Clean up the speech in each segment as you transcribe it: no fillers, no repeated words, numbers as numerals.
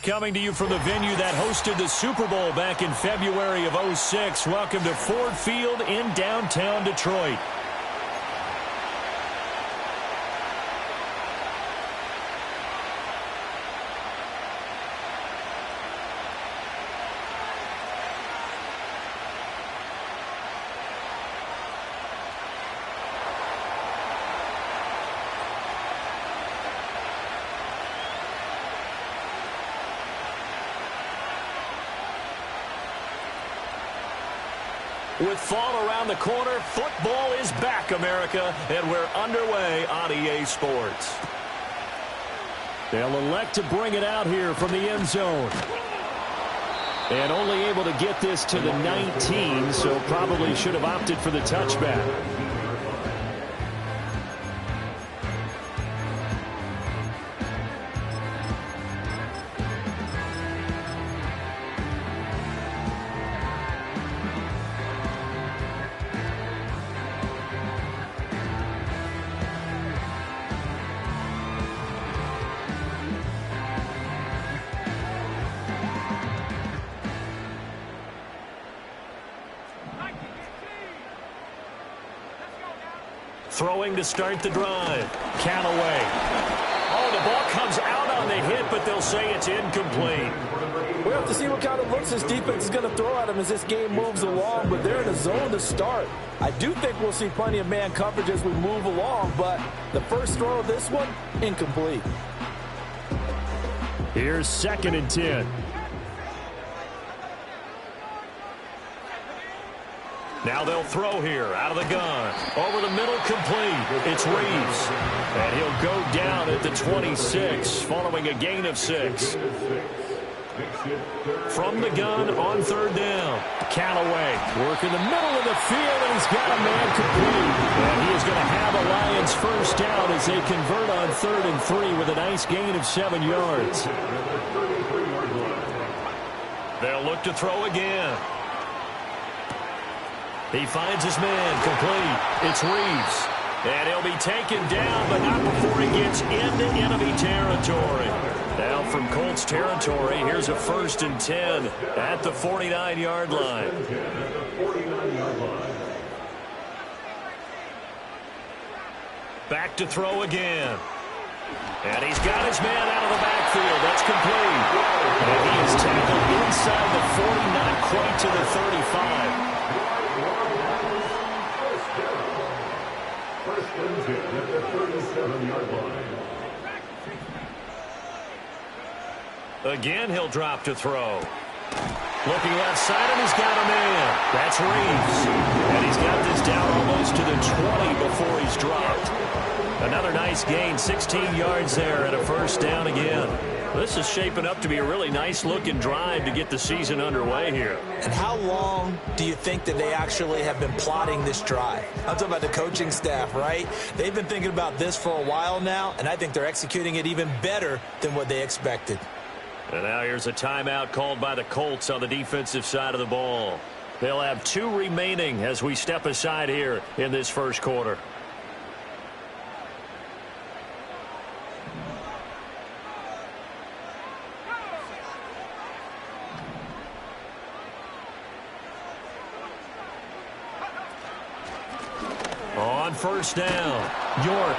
Coming to you from the venue that hosted the Super Bowl back in February of '06. Welcome to Ford Field in downtown Detroit. With fall around the corner, football is back, America, and we're underway on EA Sports. They'll elect to bring it out here from the end zone. And only able to get this to the 19, so probably should have opted for the touchback. Throwing to start the drive. Callaway. Oh, the ball comes out on the hit, but they'll say it's incomplete. We'll have to see what kind of looks this defense is going to throw at them as this game moves along, but they're in a zone to start. I do think we'll see plenty of man coverage as we move along, but the first throw of this one, incomplete. Here's 2nd and 10. Now they'll throw here out of the gun. Over the middle, complete. It's Reeves. And he'll go down at the 26 following a gain of 6. From the gun on 3rd down. Callaway working the middle of the field, and he's got a man complete. And he is going to have a Lions first down as they convert on 3rd and 3 with a nice gain of 7 yards. They'll look to throw again. He finds his man, complete. It's Reeves. And he'll be taken down, but not before he gets into enemy territory. Now from Colts territory, here's a 1st and 10 at the 49-yard line. Back to throw again. And he's got his man out of the backfield. That's complete. And he is tackled inside the 40, not quite to the 35. Again, he'll drop to throw. Looking left side, and he's got a man. That's Reeves. And he's got this down almost to the 20 before he's dropped. Another nice gain, 16 yards there, and a first down again. This is shaping up to be a really nice-looking drive to get the season underway here. And how long do you think that they actually have been plotting this drive? I'm talking about the coaching staff, right? They've been thinking about this for a while now, and I think they're executing it even better than what they expected. And now here's a timeout called by the Colts on the defensive side of the ball. They'll have 2 remaining as we step aside here in this first quarter. On 1st down, York.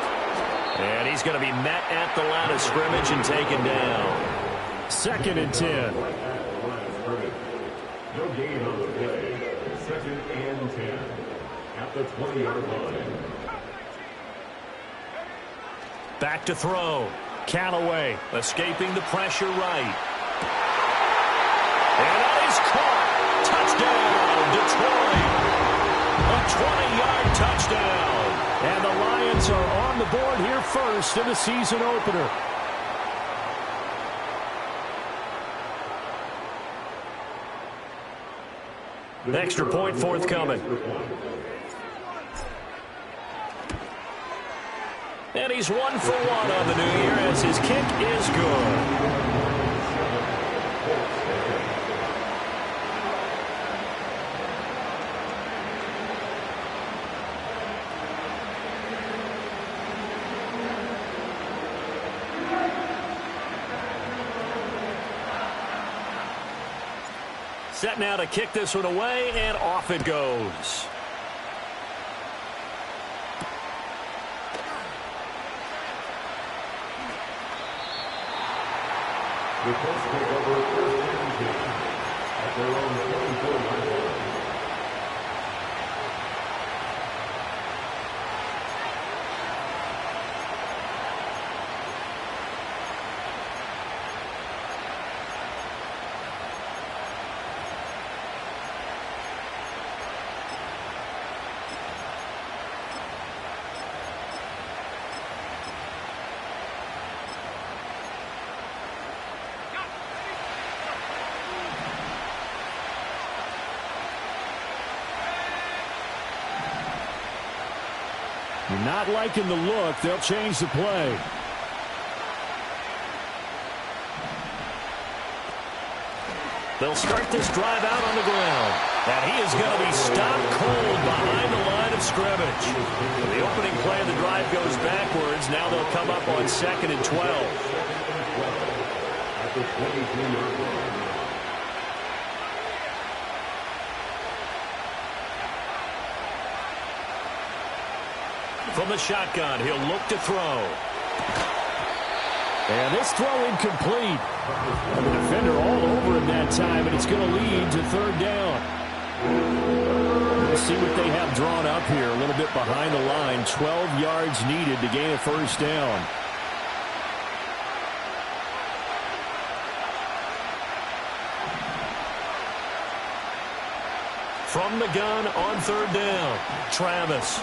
And he's going to be met at the line of scrimmage and taken down. 2nd and 10. No gain on the play. 2nd and 10 at the 20-yard line. Back to throw. Callaway escaping the pressure right. And that is caught. Touchdown, Detroit. A 20-yard touchdown. And the Lions are on the board here first in the season opener. Extra point forthcoming. And he's 1 for 1 on the new year as his kick is good. set now to kick this one away, and off it goes. The Colts take over first and 10 at their own 24-yard line. You're not liking the look. They'll change the play. They'll start this drive out on the ground. And he is going to be stopped cold behind the line of scrimmage. The opening play of the drive goes backwards. Now they'll come up on 2nd and 12. At the 23-yard line. From the shotgun, he'll look to throw. And this throw incomplete. And the defender all over him that time, and it's going to lead to 3rd down. Let's see what they have drawn up here. A little bit behind the line. 12 yards needed to gain a 1st down. From the gun on 3rd down, Travis.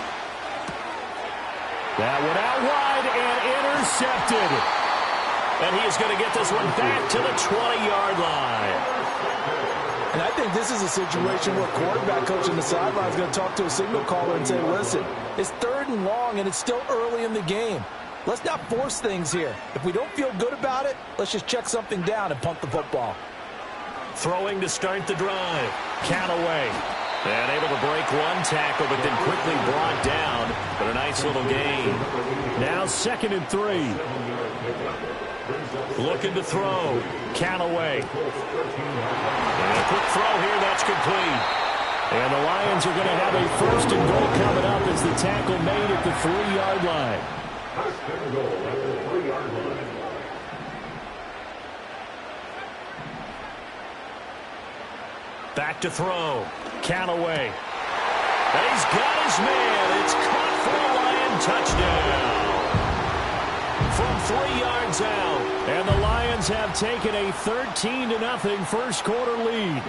That one out wide and intercepted. And he is going to get this one back to the 20-yard line. And I think this is a situation where quarterback coach on the sideline is going to talk to a signal caller and say, listen, it's 3rd and long and it's still early in the game. Let's not force things here. If we don't feel good about it, let's just check something down and punt the football. Throwing to start the drive. Callaway. And able to break one tackle, but then quickly brought down. But a nice little gain. Now 2nd and 3. Looking to throw. Callaway. And a quick throw here. That's complete. And the Lions are going to have a 1st and goal coming up as the tackle made at the 3-yard line. 1st and goal at the 3-yard line. Back to throw. Callaway. And he's got his man. It's caught for a Lion touchdown. From 3 yards out. And the Lions have taken a 13-0 first quarter lead.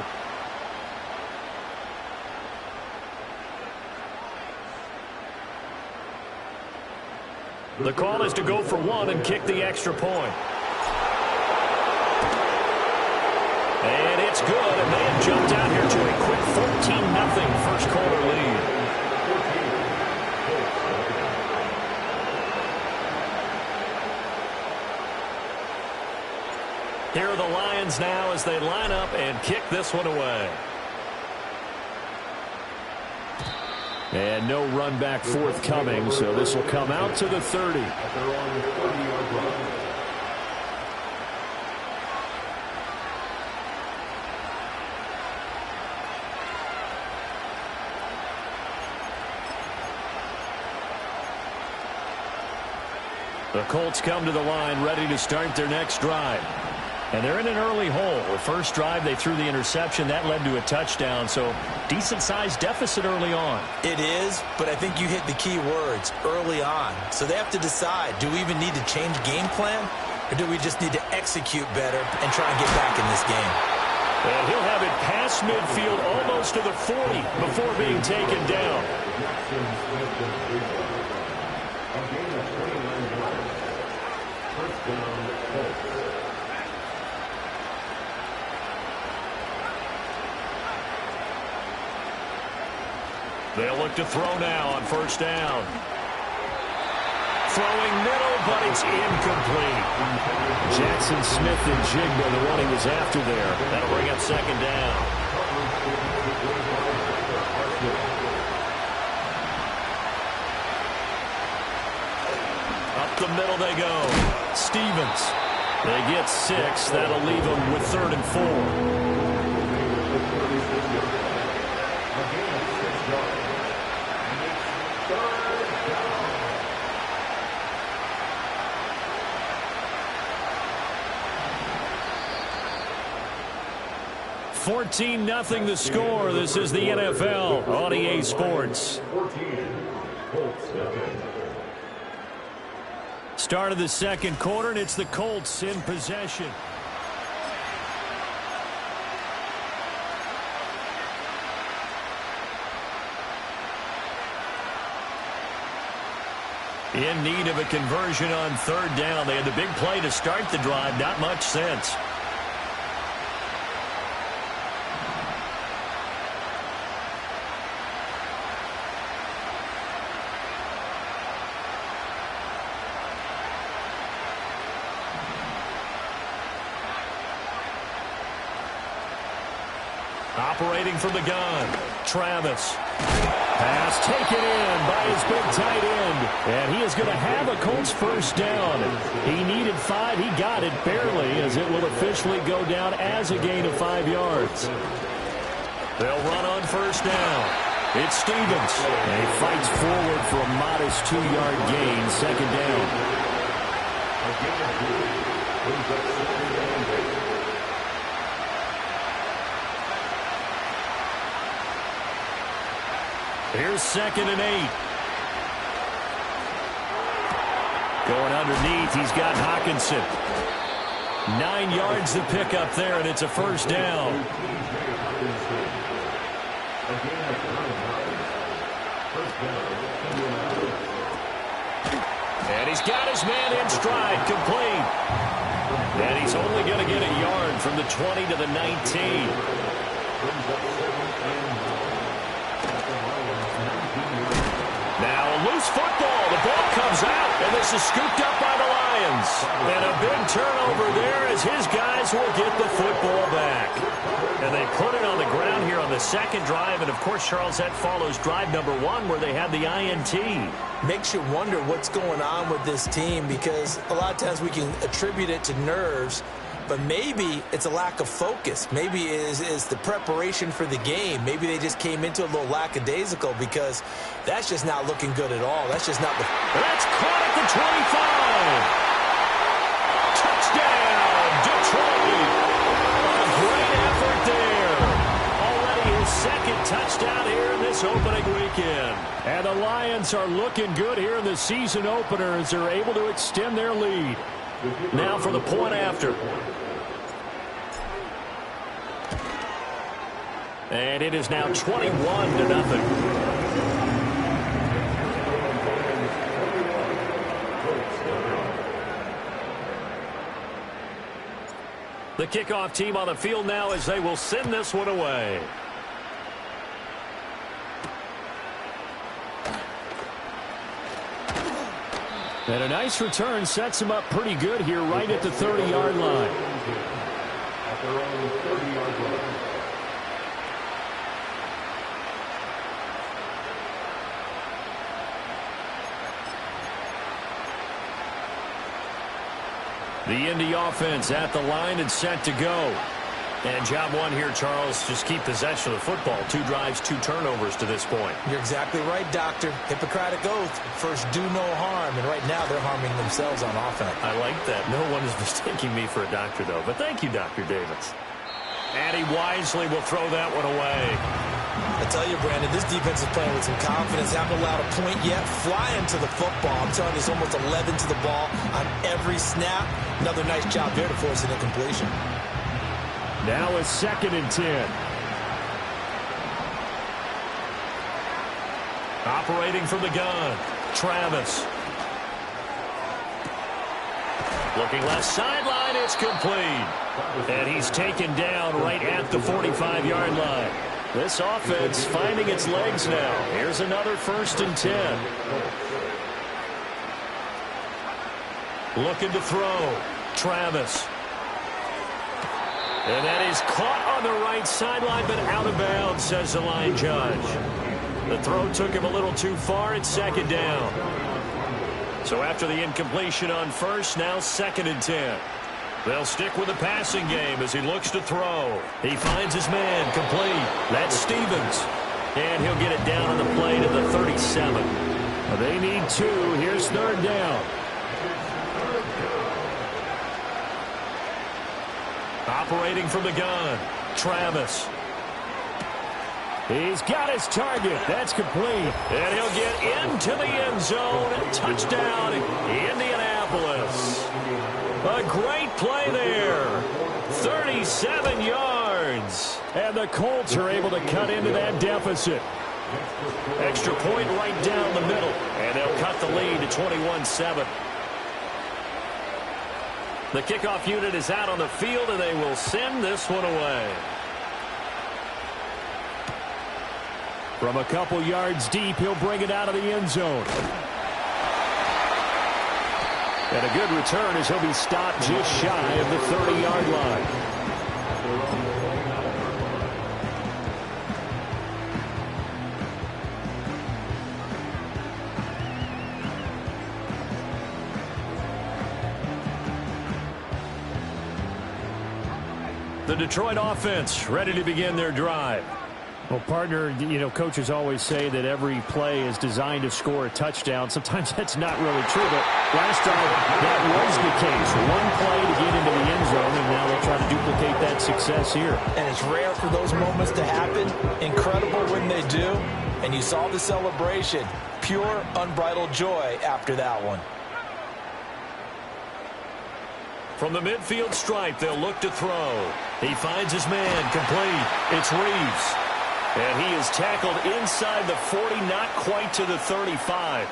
The call is to go for 1 and kick the extra point. And it's good, and they have jumped out here to a quick 14-0 first quarter lead. Here are the Lions now as they line up and kick this one away. And no run back forthcoming, so this will come out to the 30. The Colts come to the line ready to start their next drive. And they're in an early hole. The first drive, they threw the interception. That led to a touchdown, so decent-sized deficit early on. It is, but I think you hit the key words, early on. So they have to decide, do we even need to change game plan, or do we just need to execute better and try and get back in this game? And he'll have it past midfield almost to the 40 before being taken down. They'll look to throw now on 1st down. Throwing middle, but it's incomplete. Jackson Smith and Jigba, the one he was after there. That'll bring up 2nd down. Up the middle they go. Stevens. They get 6. That'll leave them with 3rd and 4. $14-0 the score. This is the NFL on EA Sports. Start of the second quarter, and it's the Colts in possession. In need of a conversion on third down. They had the big play to start the drive. Not much sense. Operating from the gun, Travis. Pass taken in by his big tight end. And he is going to have a Colts first down. He needed 5. He got it barely, as it will officially go down as a gain of 5 yards. They'll run on first down. It's Stevens. And he fights forward for a modest 2-yard gain, second down. Here's 2nd and 8. Going underneath, he's got Hawkinson. 9 yards to pick up there, and it's a first down. And he's got his man in stride, complete. And he's only going to get a yard from the 20 to the 19. Now a loose football. The ball comes out, and this is scooped up by the Lions. And a big turnover there as his guys will get the football back. And they put it on the ground here on the second drive. And, of course, Charles, that follows drive number 1 where they had the INT. Makes you wonder what's going on with this team, because a lot of times we can attribute it to nerves, but maybe it's a lack of focus. Maybe it is the preparation for the game. Maybe they just came into a little lackadaisical, because that's just not looking good at all. That's just not the... That's caught at the 25. Touchdown, Detroit. A great effort there. Already his second touchdown here in this opening weekend. And the Lions are looking good here in the season opener as they're able to extend their lead. Now for the point after. And it is now 21-0. The kickoff team on the field now as they will send this one away. And a nice return sets him up pretty good here right at the 30-yard line. At their own 30-yard line. The Indy offense at the line and set to go. And job 1 here, Charles, just keep possession of the football. 2 drives, 2 turnovers to this point. You're exactly right, Doctor. Hippocratic oath. First, do no harm. And right now, they're harming themselves on offense. I like that. No one is mistaking me for a doctor, though. But thank you, Dr. Davis. And he wisely will throw that one away. I tell you, Brandon, this defense is playing with some confidence. Haven't allowed a point yet. Flying to the football. I'm telling you, it's almost 11 to the ball on every snap. Another nice job there to force an incompletion. Now it's 2nd and 10. Operating from the gun, Travis. Looking left sideline, it's complete. And he's taken down right at the 45-yard line. This offense finding its legs now. Here's another 1st and 10. Looking to throw, Travis. And that is caught on the right sideline, but out of bounds, says the line judge. The throw took him a little too far. It's 2nd down. So after the incompletion on first, now 2nd and 10. They'll stick with the passing game as he looks to throw. He finds his man complete. That's Stevens. And he'll get it down on the play to the 37. They need 2. Here's third down. Operating from the gun, Travis. He's got his target. That's complete. And he'll get into the end zone. Touchdown, Indianapolis. A great play there. 37 yards. And the Colts are able to cut into that deficit. Extra point right down the middle. And they'll cut the lead to 21-7. The kickoff unit is out on the field, and they will send this one away. From a couple yards deep, he'll bring it out of the end zone. And a good return as he'll be stopped just shy of the 30-yard line. The Detroit offense ready to begin their drive. Well, partner, coaches always say that every play is designed to score a touchdown. Sometimes that's not really true, but last time that was the case. One play to get into the end zone, and now they'll try to duplicate that success here. And it's rare for those moments to happen. Incredible when they do. And you saw the celebration. Pure, unbridled joy after that one. From the midfield stripe, they'll look to throw. He finds his man complete. It's Reeves. And he is tackled inside the 40, not quite to the 35.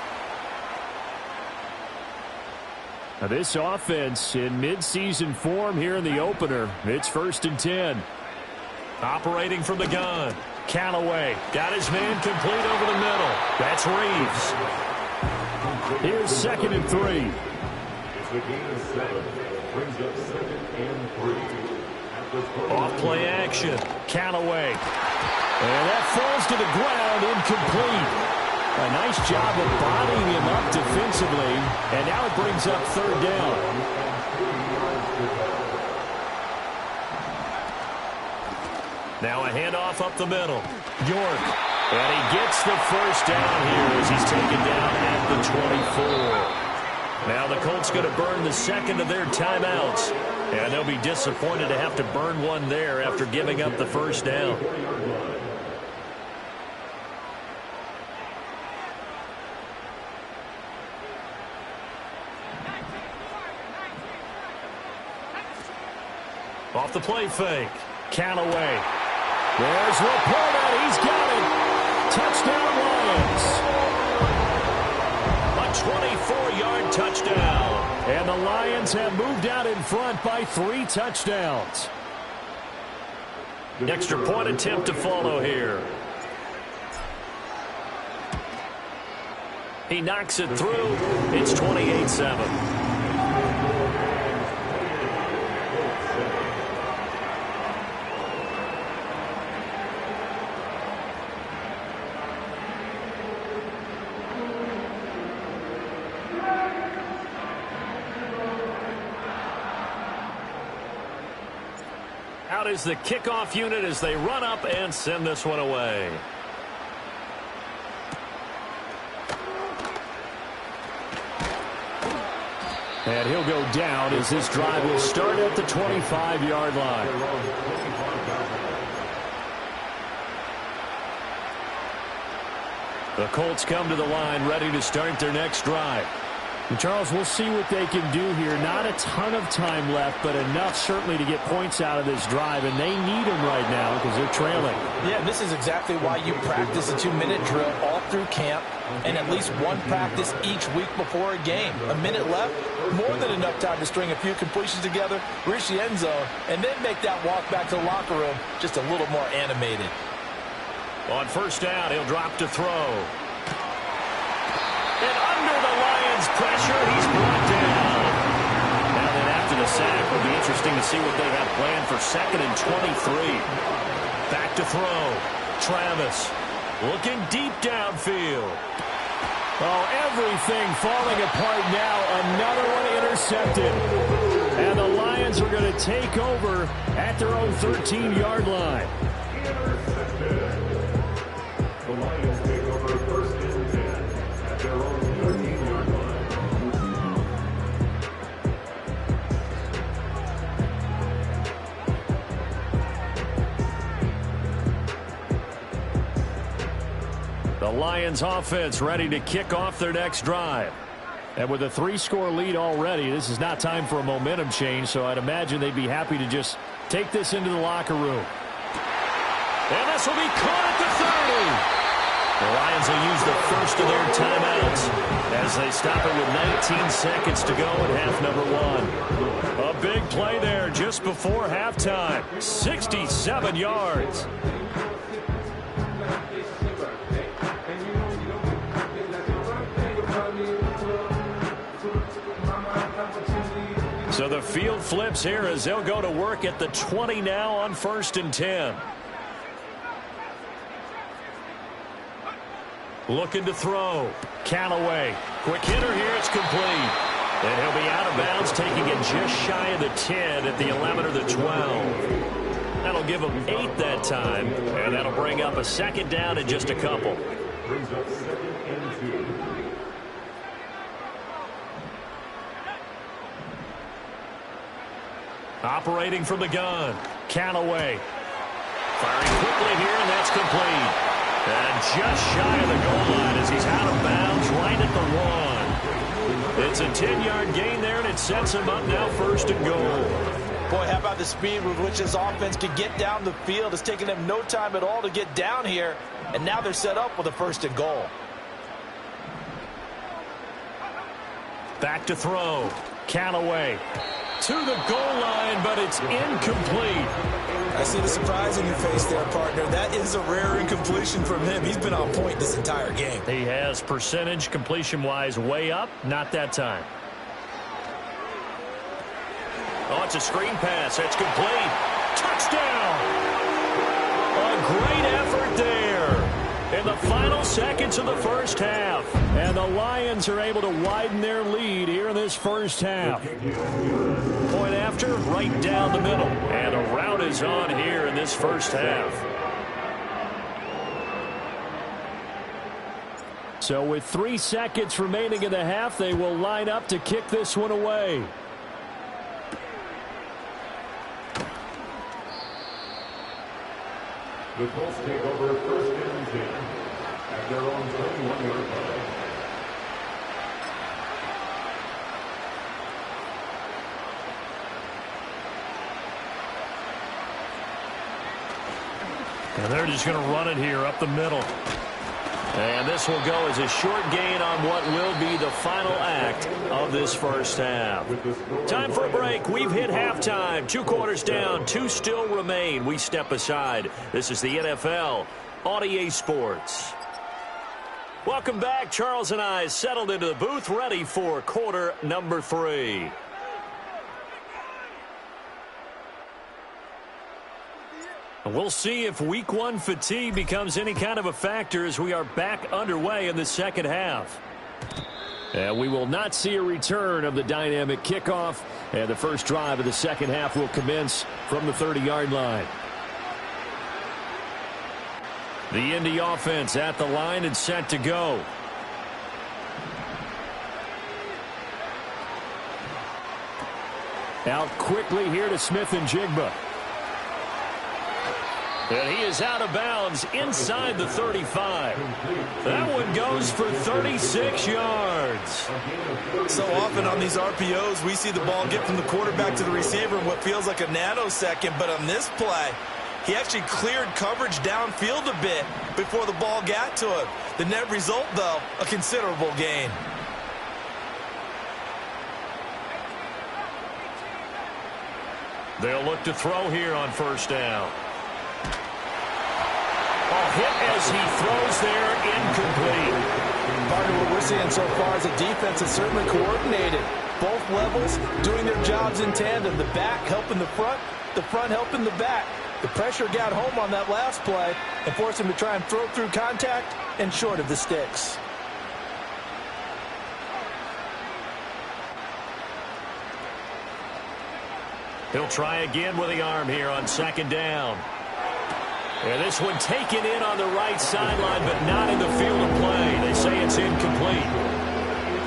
Now this offense in midseason form here in the opener. It's 1st and 10. Operating from the gun. Callaway got his man complete over the middle. That's Reeves. Here's 2nd and 3. It's a gain of 7. Brings up 2nd and 3. Off play action. Callaway. And that falls to the ground, incomplete. A nice job of bodying him up defensively. And now it brings up 3rd down. Now a handoff up the middle. York. And he gets the 1st down here as he's taken down at the 24. Now the Colts going to burn the 2nd of their timeouts. And they'll be disappointed to have to burn one there after giving up the 1st down. Off the play fake. Callaway. There's Laporta. He's got it. Touchdown Lions. A 24-yard touchdown. And the Lions have moved out in front by 3 touchdowns. Extra point attempt to follow here. He knocks it through. It's 28-7. Out is the kickoff unit as they run up and send this one away. And he'll go down as this drive will start at the 25-yard line. The Colts come to the line ready to start their next drive. And Charles, we'll see what they can do here. Not a ton of time left, but enough certainly to get points out of this drive, and they need them right now because they're trailing. Yeah, this is exactly why you practice a 2-minute drill all through camp and at least one practice each week before a game. A minute left, more than enough time to string a few completions together, reach the end zone, and then make that walk back to the locker room just a little more animated. On 1st down, he'll drop to throw. And under the Lions' pressure, he's brought down. Now then, after the sack, it'll be interesting to see what they have planned for 2nd and 23. Back to throw. Travis looking deep downfield. Oh, everything falling apart now. Another one intercepted. And the Lions Lions are going to take over at their own 13-yard line. The Lions take over first and 10 at their own 13-yard line. The Lions offense ready to kick off their next drive. And with a 3-score lead already, this is not time for a momentum change, so I'd imagine they'd be happy to just take this into the locker room. And this will be caught at the 30. The Lions will use the first of their timeouts as they stop it with 19 seconds to go in half number 1. A big play there just before halftime. 67 yards. So the field flips here as they'll go to work at the 20 now on 1st and 10. Looking to throw. Callaway. Quick hitter here. It's complete. And he'll be out of bounds, taking it just shy of the 10 at the 11 or the 12. That'll give him 8 that time. And that'll bring up a second down in just a couple. Brings up 2nd and 2. Operating from the gun. Callaway. Firing quickly here, and that's complete. And just shy of the goal line as he's out of bounds right at the 1. It's a 10-yard gain there, and it sets him up now 1st and goal. Boy, how about the speed with which this offense can get down the field? It's taken them no time at all to get down here, and now they're set up with a 1st and goal. Back to throw. Callaway to the goal line, but it's incomplete. I see the surprise in your face there, partner. That is a rare incompletion from him. He's been on point this entire game. He has percentage completion-wise way up. Not that time. Oh, it's a screen pass. It's complete. Touchdown! A great effort there in the final seconds of the first half. And the Lions are able to widen their lead here in this first half. Point after, right down the middle. And a rout is on here in this first half. So with 3 seconds remaining in the half, they will line up to kick this one away. The Colts take over 1st and 10 at their own 21-yard line. And they're just going to run it here up the middle. And this will go as a short gain on what will be the final act of this first half. Time for a break. We've hit halftime. 2 quarters down. 2 still remain. We step aside. This is the NFL on EA Sports. Welcome back. Charles and I settled into the booth, ready for quarter number 3. We'll see if week 1 fatigue becomes any kind of a factor as we are back underway in the second half. And we will not see a return of the dynamic kickoff. And the first drive of the second half will commence from the 30-yard line. The Indy offense at the line and set to go. Out quickly here to Smith and Jigba. And he is out of bounds inside the 35. That one goes for 36 yards. So often on these RPOs, we see the ball get from the quarterback to the receiver in what feels like a nanosecond. But on this play, he actually cleared coverage downfield a bit before the ball got to him. The net result, though, a considerable gain. They'll look to throw here on first down. Hit as he throws there, incomplete. Partner, what we're seeing so far is the defense is certainly coordinated. Both levels doing their jobs in tandem. The back helping the front helping the back. The pressure got home on that last play and forced him to try and throw through contact and short of the sticks. He'll try again with the arm here on second down. And this one taken in on the right sideline, but not in the field of play. They say it's incomplete.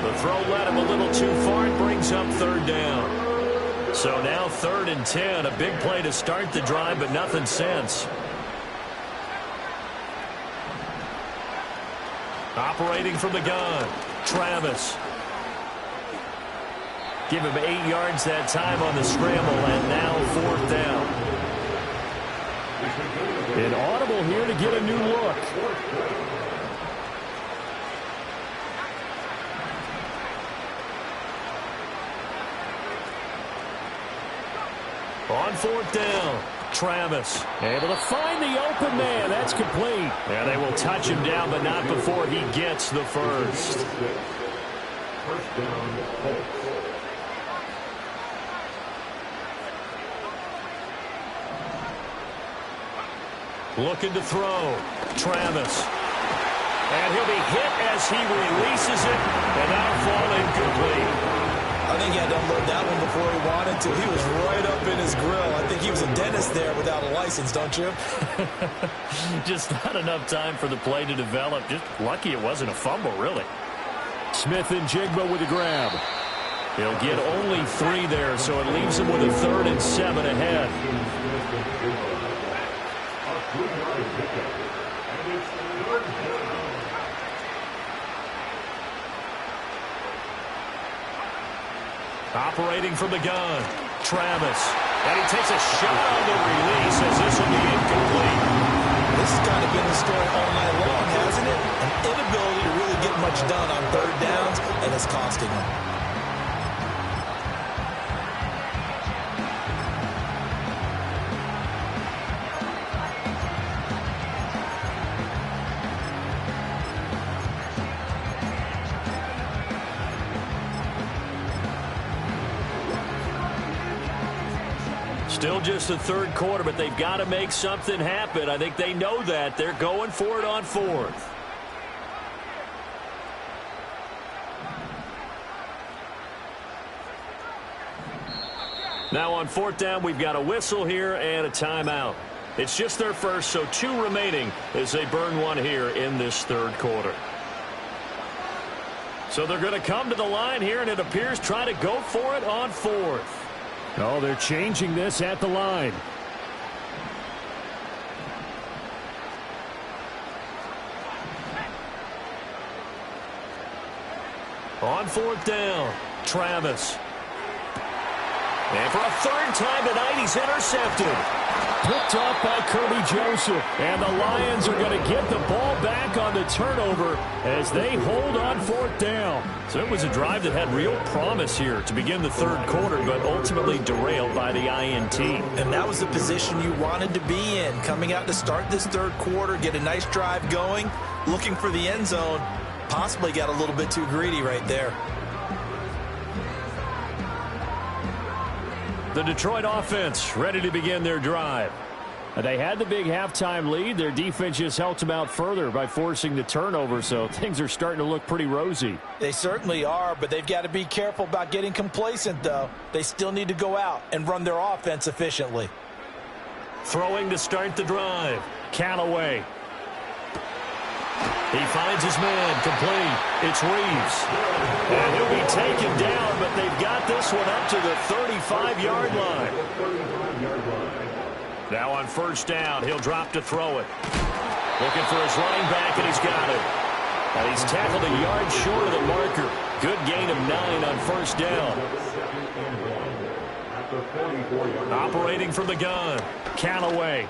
The throw led him a little too far. It brings up third down. So now 3rd and 10. A big play to start the drive, but nothing since. Operating from the gun, Travis. Give him 8 yards that time on the scramble, and now 4th down. An audible here to get a new look. On 4th down, Travis. Able to find the open man. That's complete. And they will touch him down, but not before he gets the first. First down, Colts. Looking to throw, Travis. And he'll be hit as he releases it, and that'll fall incomplete. I think he had to unload that one before he wanted to. He was right up in his grill. I think he was a dentist there without a license, don't you? Just not enough time for the play to develop. Just lucky it wasn't a fumble, really. Smith and Jigba with a grab. He'll get only 3 there, so it leaves him with a 3rd and 7 ahead. Operating from the gun, Travis. And he takes a shot on the release as this will be incomplete. This has kind of been the story all night long, hasn't it? An inability to really get much done on 3rd downs, and it's costing him. Still just the 3rd quarter, but they've got to make something happen. I think they know that. They're going for it on 4th. Now on 4th down, we've got a whistle here and a timeout. It's just their first, so 2 remaining as they burn one here in this 3rd quarter. So they're going to come to the line here, and it appears try to go for it on 4th. Oh, they're changing this at the line. On 4th down, Travis. And for a 3rd time tonight, he's intercepted. Picked off by Kirby Joseph. And the Lions are going to get the ball back on the turnover as they hold on 4th down. So it was a drive that had real promise here to begin the 3rd quarter, but ultimately derailed by the INT. And that was the position you wanted to be in. Coming out to start this 3rd quarter, get a nice drive going, looking for the end zone. Possibly got a little bit too greedy right there. The Detroit offense ready to begin their drive. They had the big halftime lead. Their defense just helped them out further by forcing the turnover, so things are starting to look pretty rosy. They certainly are, but they've got to be careful about getting complacent, though. They still need to go out and run their offense efficiently. Throwing to start the drive, Callaway. He finds his man, complete. It's Reeves. And he'll be taken down, but they've got this one up to the 35-yard line. Now on 1st down, he'll drop to throw it. Looking for his running back, and he's got it. And he's tackled a yard short of the marker. Good gain of 9 on 1st down. Operating from the gun, Callaway.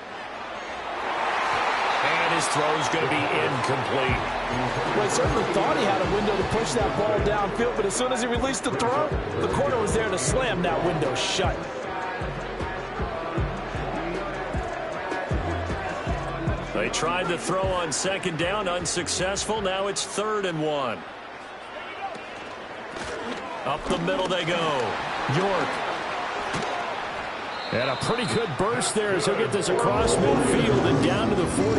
And his throw's going to be incomplete. Well, he certainly thought he had a window to push that ball downfield, but as soon as he released the throw, the corner was there to slam that window shut. They tried to throw on 2nd down, unsuccessful. Now it's 3rd and 1. Up the middle they go. York. And a pretty good burst there as he'll get this across midfield and down to the 46.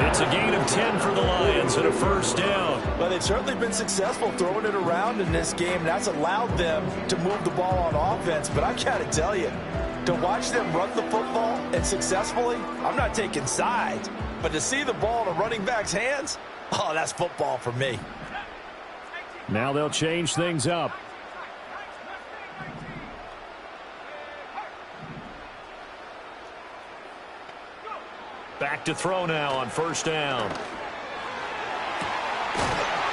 It's a gain of 10 for the Lions and a first down. Well, they've certainly been successful throwing it around in this game. That's allowed them to move the ball on offense. But I got to tell you, to watch them run the football and successfully, I'm not taking sides. But to see the ball in a running back's hands, oh, that's football for me. Now they'll change things up. Back to throw now on first down.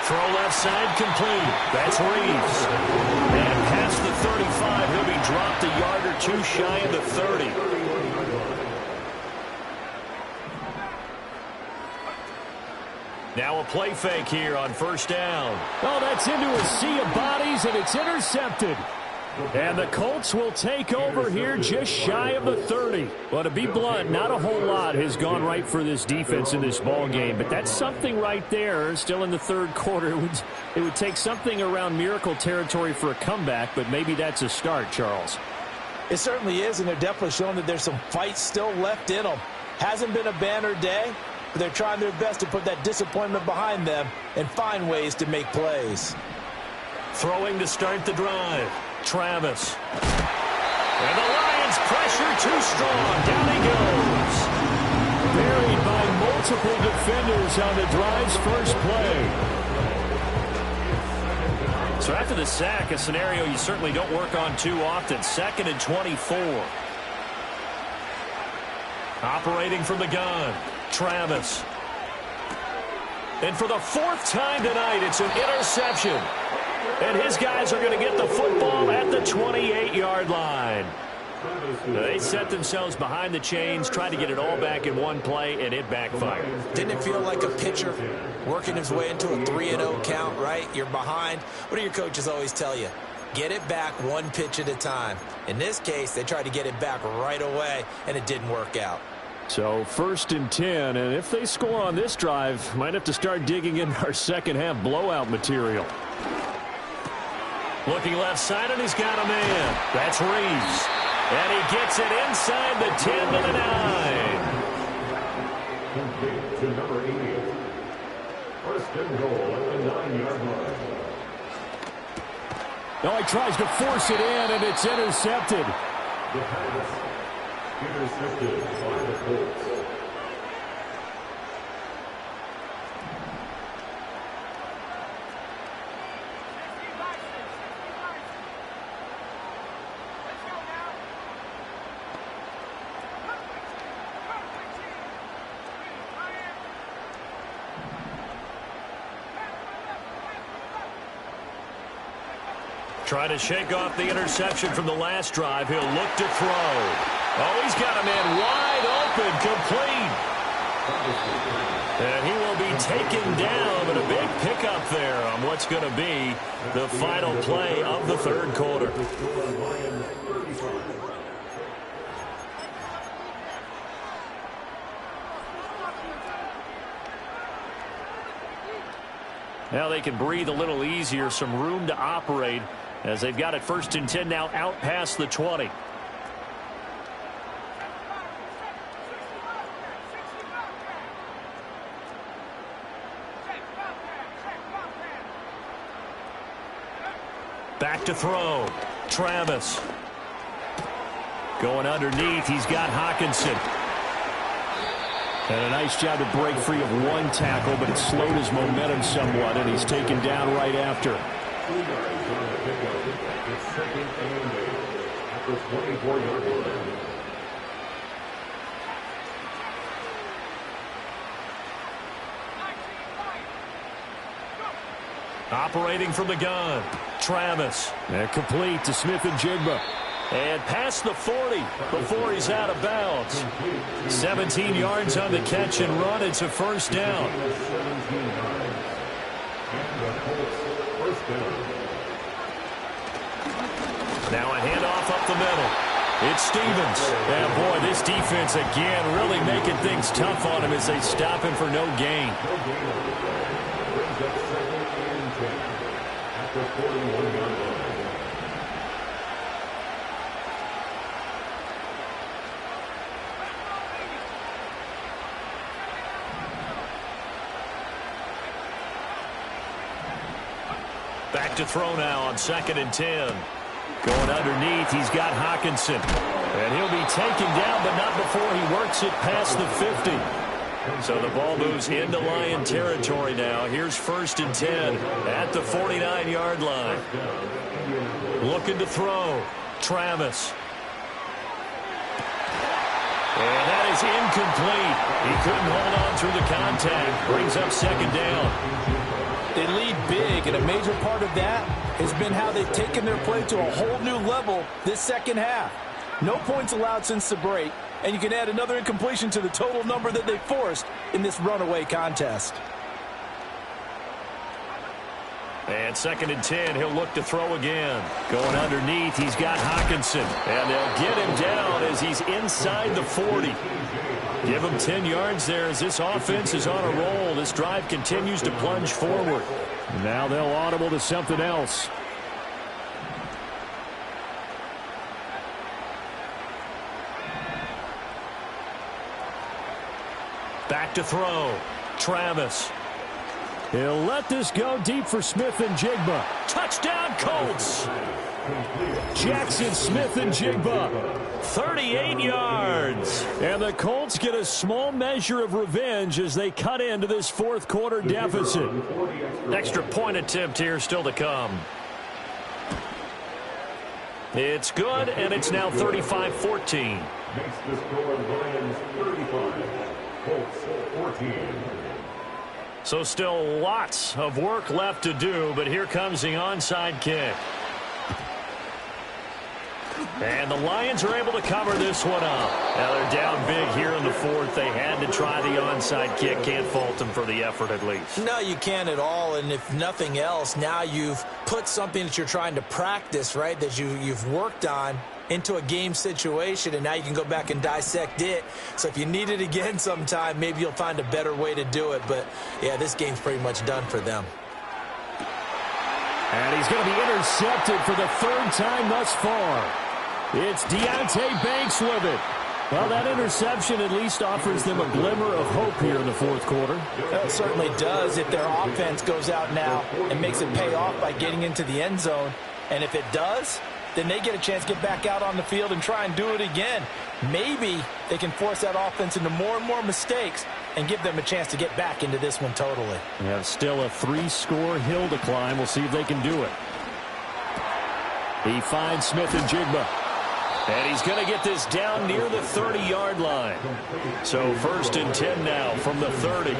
Throw left side complete. That's Reeves. And past the 35, he'll be dropped a yard or two shy of the 30. Now a play fake here on first down. Oh, that's into a sea of bodies, and it's intercepted. And the Colts will take over here just shy of the 30. Well, to be blunt, not a whole lot has gone right for this defense in this ball game, but that's something right there. Still in the third quarter, it would take something around miracle territory for a comeback, but maybe that's a start, Charles. It certainly is, and they're definitely showing that there's some fight still left in them. Hasn't been a banner day, but they're trying their best to put that disappointment behind them and find ways to make plays. Throwing to start the drive. Travis. And the Lions pressure too strong. Down he goes. Buried by multiple defenders on the drive's first play. So after the sack, a scenario you certainly don't work on too often. 2nd and 24. Operating from the gun. Travis. And for the 4th time tonight, it's an interception. And his guys are going to get the football at the 28-yard line. They set themselves behind the chains, tried to get it all back in one play, and it backfired. Didn't it feel like a pitcher working his way into a 3-0 count, right? You're behind. What do your coaches always tell you? Get it back one pitch at a time. In this case, they tried to get it back right away, and it didn't work out. So 1st and 10, and if they score on this drive, might have to start digging in our second-half blowout material. Looking left side, and he's got a man. That's Reeves. And he gets it inside the 10 to the 9. Complete to number 88. 1st and goal at the 9-yard line. Now he tries to force it in, and it's intercepted. The pass intercepted by the Colts. Trying to shake off the interception from the last drive. He'll look to throw. Oh, he's got a man wide open, complete. And he will be taken down, but a big pickup there on what's going to be the final play of the third quarter. Now they can breathe a little easier, some room to operate as they've got it 1st and 10 now out past the 20. Back to throw. Travis. Going underneath, he's got Hawkinson. And a nice job to break free of one tackle, but it slowed his momentum somewhat, and he's taken down right after. Operating from the gun. Travis. And complete to Smith and Jigba. And past the 40 before he's out of bounds. 17 yards on the catch and run. It's a first down. Now a handoff up the middle. It's Stevens. And boy, this defense again really making things tough on him as they stop him for no gain. Back to throw now on 2nd and 10. Going underneath, he's got Hockenson. And he'll be taken down, but not before he works it past the 50. So the ball moves into Lion territory now. Here's 1st and 10 at the 49-yard line. Looking to throw. Travis. And that is incomplete. He couldn't hold on through the contact. Brings up 2nd down. They lead big, and a major part of that has been how they've taken their play to a whole new level this second half. No points allowed since the break, and you can add another incompletion to the total number that they forced in this runaway contest. And 2nd and 10, he'll look to throw again. Going underneath, he's got Hockenson. And they'll get him down as he's inside the 40. Give him 10 yards there as this offense is on a roll. This drive continues to plunge forward. Now they'll audible to something else. Back to throw. Travis. He'll let this go deep for Smith and Jigba. Touchdown, Colts. Jackson Smith and Jigba. 38 yards. And the Colts get a small measure of revenge as they cut into this fourth quarter deficit. Extra point attempt here still to come. It's good, and it's now 35-14. Makes the score Lions 35, Colts 14. So still lots of work left to do, but here comes the onside kick. And the Lions are able to cover this one up. Now they're down big here in the fourth. They had to try the onside kick. Can't fault them for the effort at least. No, you can't at all. And if nothing else, now you've put something that you're trying to practice, right, that you've worked on into a game situation, and now you can go back and dissect it. So if you need it again sometime, maybe you'll find a better way to do it. But, yeah, this game's pretty much done for them. And he's going to be intercepted for the 3rd time thus far. It's Deonte Banks with it. Well, that interception at least offers them a glimmer of hope here in the fourth quarter. It certainly does if their offense goes out now and makes it pay off by getting into the end zone. And if it does, then they get a chance to get back out on the field and try and do it again. Maybe they can force that offense into more and more mistakes and give them a chance to get back into this one totally. We have still a 3-score hill to climb. We'll see if they can do it. He finds Smith and Jigba. And he's going to get this down near the 30-yard line. So 1st and 10 now from the 30.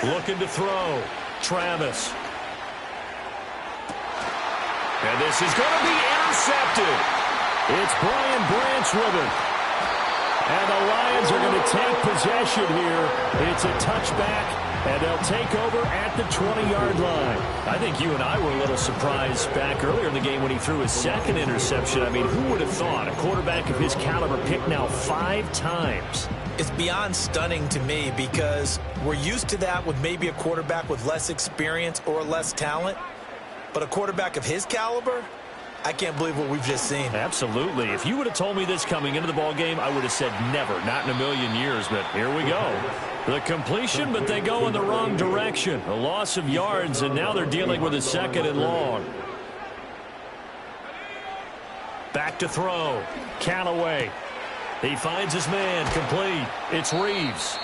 Looking to throw. Travis. And this is going to be intercepted. It's Brian Branch with it. And the Lions are going to take possession here. It's a touchback. And they'll take over at the 20-yard line. I think you and I were a little surprised back earlier in the game when he threw his 2nd interception. I mean, who would have thought a quarterback of his caliber picked now 5 times? It's beyond stunning to me because we're used to that with maybe a quarterback with less experience or less talent. But a quarterback of his caliber, I can't believe what we've just seen. Absolutely. If you would have told me this coming into the ball game, I would have said never, not in a million years. But here we go. The completion, but they go in the wrong direction. A loss of yards, and now they're dealing with a 2nd and long. Back to throw. Callaway. He finds his man. Complete. It's Reeves.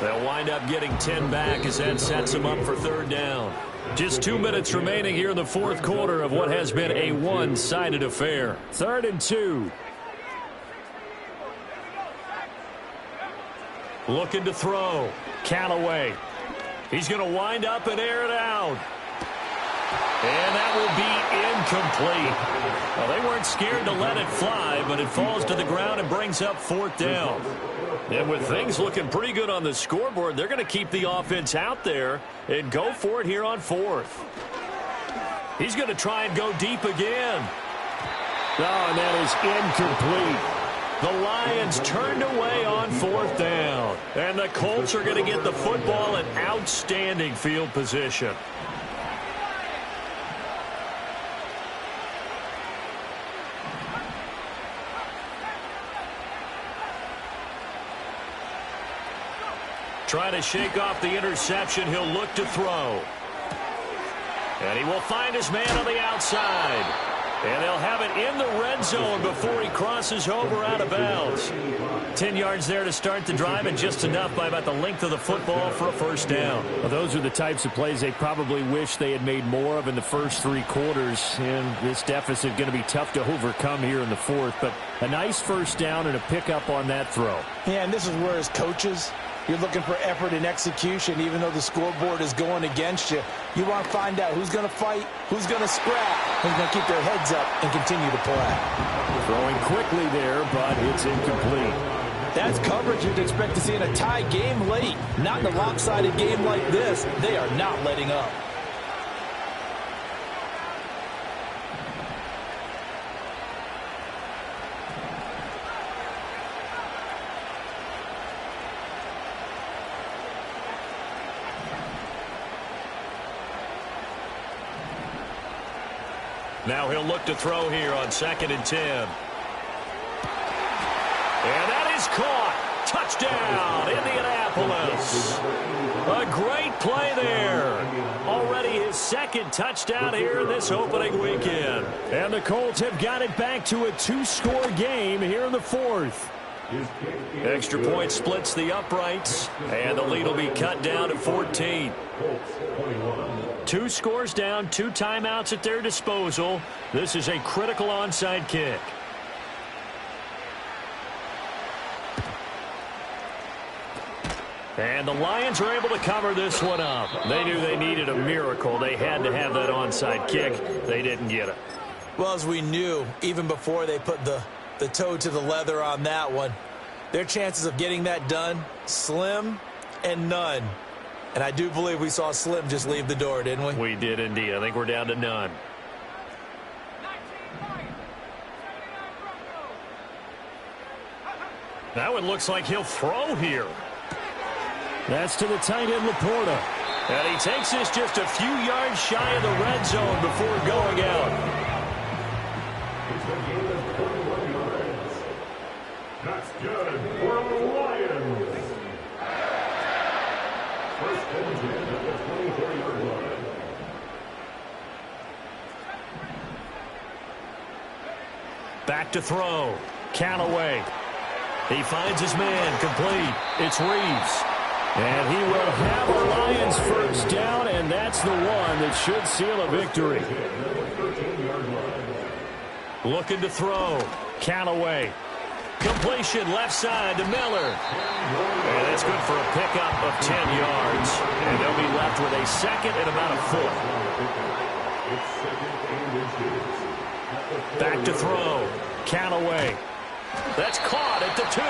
They'll wind up getting 10 back as that sets him up for 3rd down. Just 2 minutes remaining here in the fourth quarter of what has been a one-sided affair. 3rd and 2. Looking to throw. Callaway. He's going to wind up and air it out. And that will be incomplete. Well, they weren't scared to let it fly, but it falls to the ground and brings up 4th down. And with things looking pretty good on the scoreboard, they're going to keep the offense out there and go for it here on 4th. He's going to try and go deep again. Oh, and that is incomplete. The Lions turned away on 4th down. And the Colts are going to get the football in outstanding field position. Trying to shake off the interception. He'll look to throw. And he will find his man on the outside. And they'll have it in the red zone before he crosses over out of bounds. 10 yards there to start the drive, and just enough by about the length of the football for a first down. Well, those are the types of plays they probably wish they had made more of in the first 3 quarters. And this deficit going to be tough to overcome here in the fourth. But a nice first down and a pickup on that throw. Yeah, and this is where as coaches, you're looking for effort and execution. Even though the scoreboard is going against you, you want to find out who's going to fight, who's going to scrap, who's going to keep their heads up and continue to play. Throwing quickly there, but it's incomplete. That's coverage you'd expect to see in a tie game late. Not in a lopsided game like this. They are not letting up. Now he'll look to throw here on 2nd and 10. And that is caught. Touchdown, Indianapolis. A great play there. Already his 2nd touchdown here in this opening weekend. And the Colts have got it back to a 2-score game here in the fourth. Extra point splits the uprights, and the lead will be cut down to 14. 2 scores down, 2 timeouts at their disposal. This is a critical onside kick. And the Lions are able to cover this one up. They knew they needed a miracle. They had to have that onside kick. They didn't get it. Well, as we knew, even before they put the toe to the leather on that one, their chances of getting that done, slim and none. And I do believe we saw Slim just leave the door, didn't we? We did indeed. I think we're down to none. Now it looks like he'll throw here. That's to the tight end, Laporta. And he takes this just a few yards shy of the red zone before going out. That's good for the Lions. First and 10 at the 24-yard line. Back to throw. Count away. He finds his man. Complete. It's Reeves. And he will have a Lions first down, and that's the one that should seal a victory. Looking to throw. Count away. Completion left side to Miller. And that's good for a pickup of 10 yards. And they'll be left with a 2nd and about a foot. Back to throw. Count away. That's caught at the 2.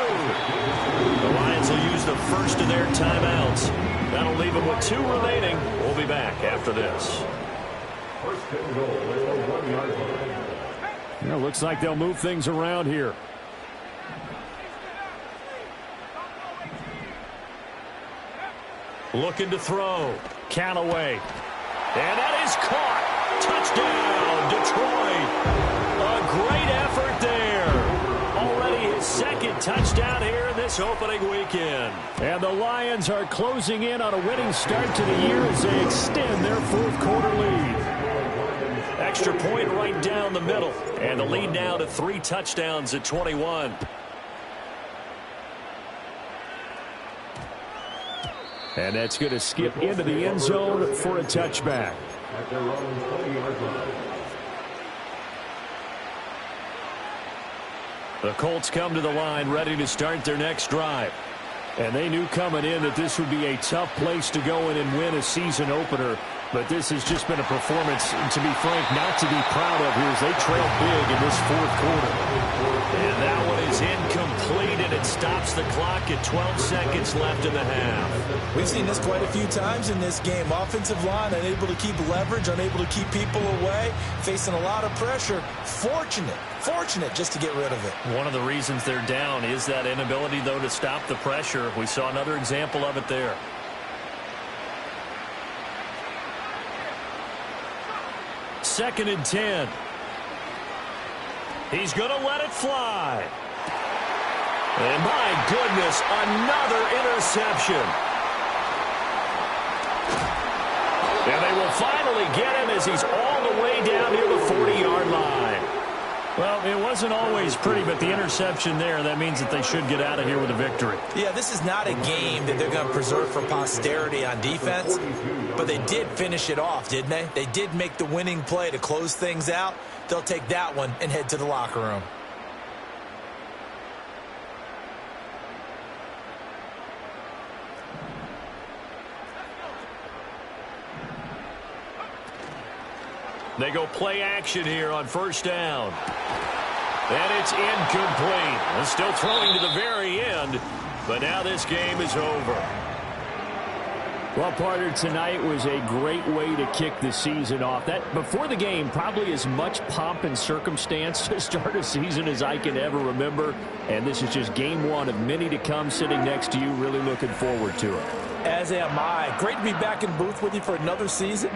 The Lions will use the first of their timeouts. That'll leave them with 2 remaining. We'll be back after this. First and goal at the 1-yard line. It looks like they'll move things around here. Looking to throw. Count away. And that is caught. Touchdown, Detroit. A great effort there. Already his 2nd touchdown here in this opening weekend. And the Lions are closing in on a winning start to the year as they extend their 4th quarter lead. Extra point right down the middle. And the lead now to 3 touchdowns at 21. And that's going to skip into the end zone for a touchback. At their own 20-yard line. The Colts come to the line ready to start their next drive. And they knew coming in that this would be a tough place to go in and win a season opener. But this has just been a performance, to be frank, not to be proud of here as they trail big in this 4th quarter. And that one is incomplete, and it stops the clock at 12 seconds left in the half. We've seen this quite a few times in this game. Offensive line unable to keep leverage, unable to keep people away, facing a lot of pressure. Fortunate just to get rid of it. One of the reasons they're down is that inability, though, to stop the pressure. We saw another example of it there. Second and 10. He's going to let it fly. And my goodness, another interception. finally get him as he's all the way down near the 40-yard line. Well, it wasn't always pretty, but the interception there, that means that they should get out of here with a victory. Yeah, this is not a game that they're going to preserve for posterity on defense, but they did finish it off, didn't they? They did make the winning play to close things out. They'll take that one and head to the locker room. They go play action here on first down. And it's incomplete. They're still throwing to the very end, but now this game is over. Well, partner, tonight was a great way to kick the season off. That before the game, probably as much pomp and circumstance to start a season as I can ever remember. And this is just game one of many to come. Sitting next to you, really looking forward to it. As am I. Great to be back in booth with you for another season.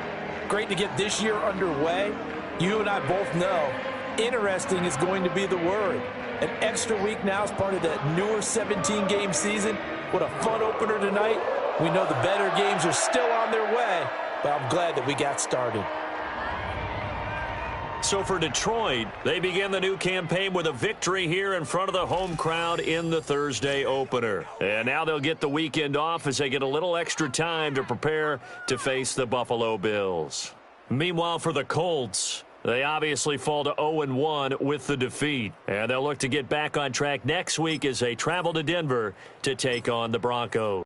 Great to get this year underway. You and I both know interesting is going to be the word. An extra week now as part of that newer 17-game season. What a fun opener tonight. We know the better games are still on their way, but I'm glad that we got started. So for Detroit, they begin the new campaign with a victory here in front of the home crowd in the Thursday opener. And now they'll get the weekend off as they get a little extra time to prepare to face the Buffalo Bills. Meanwhile, for the Colts, they obviously fall to 0-1 with the defeat. And they'll look to get back on track next week as they travel to Denver to take on the Broncos.